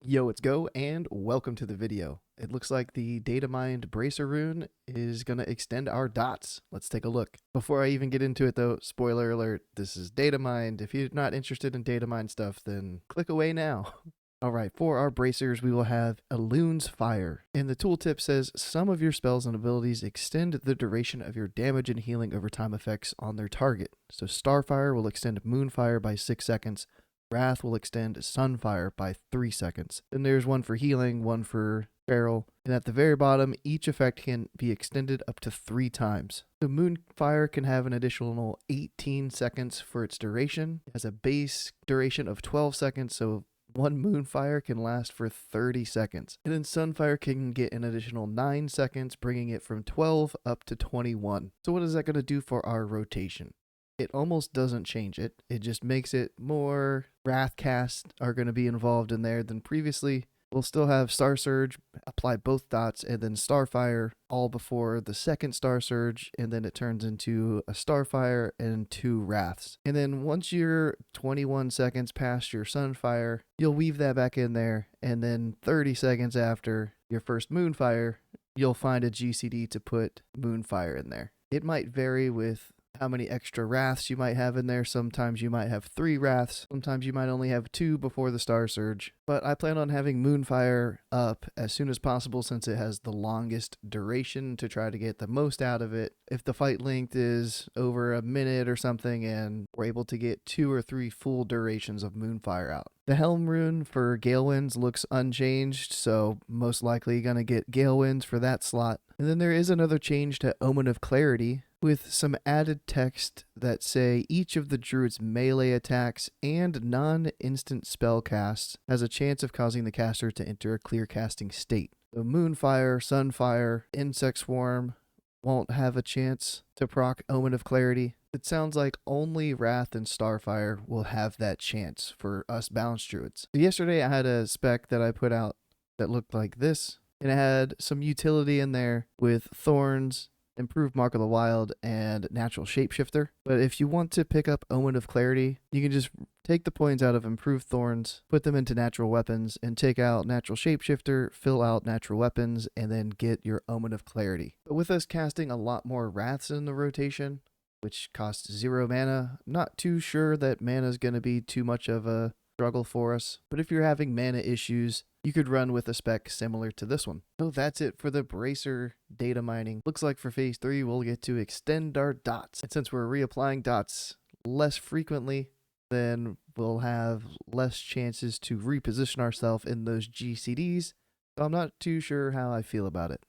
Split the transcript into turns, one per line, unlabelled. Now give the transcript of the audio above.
Yo, let's go and welcome to the video. It looks like the data mined bracer rune is going to extend our dots. Let's take a look. Before I even get into it though, spoiler alert, this is data mined. If you're not interested in data mine stuff, then click away now. Alright, for our bracers, we will have Elune's Fire. And the tooltip says, some of your spells and abilities extend the duration of your damage and healing over time effects on their target. So Starfire will extend Moonfire by 6 seconds. Wrath will extend Sunfire by 3 seconds. Then there's one for healing, one for feral, and at the very bottom, each effect can be extended up to 3 times. The Moonfire can have an additional 18 seconds for its duration. It has a base duration of 12 seconds, so one Moonfire can last for 30 seconds. And then Sunfire can get an additional 9 seconds, bringing it from 12 up to 21. So what is that going to do for our rotation? It almost doesn't change it. It just makes it more Wrath casts are going to be involved in there than previously. We'll still have Star Surge, apply both dots, and then Starfire all before the second Star Surge, and then it turns into a Starfire and 2 Wraths. And then once you're 21 seconds past your Sunfire, you'll weave that back in there, and then 30 seconds after your first Moonfire, you'll find a GCD to put Moonfire in there. It might vary with how many extra Wraths you might have in there. Sometimes you might have 3 Wraths. Sometimes you might only have 2 before the Star Surge. But I plan on having Moonfire up as soon as possible since it has the longest duration to try to get the most out of it. If the fight length is over a minute or something and we're able to get 2 or 3 full durations of Moonfire out. The Helm rune for Gale Winds looks unchanged, so most likely gonna get Gale Winds for that slot. And then there is another change to Omen of Clarity, with some added text that say each of the Druid's melee attacks and non-instant spell casts has a chance of causing the caster to enter a clear casting state. So Moonfire, Sunfire, Insect Swarm won't have a chance to proc Omen of Clarity. It sounds like only Wrath and Starfire will have that chance for us balanced Druids. So yesterday I had a spec that I put out that looked like this, and it had some utility in there with Thorns, Improved Mark of the Wild, and Natural Shapeshifter. But if you want to pick up Omen of Clarity, you can just take the points out of Improved Thorns, put them into Natural Weapons, and take out Natural Shapeshifter, fill out Natural Weapons, and then get your Omen of Clarity. But with us casting a lot more Wraths in the rotation, which costs 0 mana, I'm not too sure that mana is going to be too much of a struggle for us. But if you're having mana issues, you could run with a spec similar to this one. So that's it for the bracer data mining. Looks like for phase 3 we'll get to extend our dots. And since we're reapplying dots less frequently, then we'll have less chances to reposition ourselves in those GCDs. So I'm not too sure how I feel about it.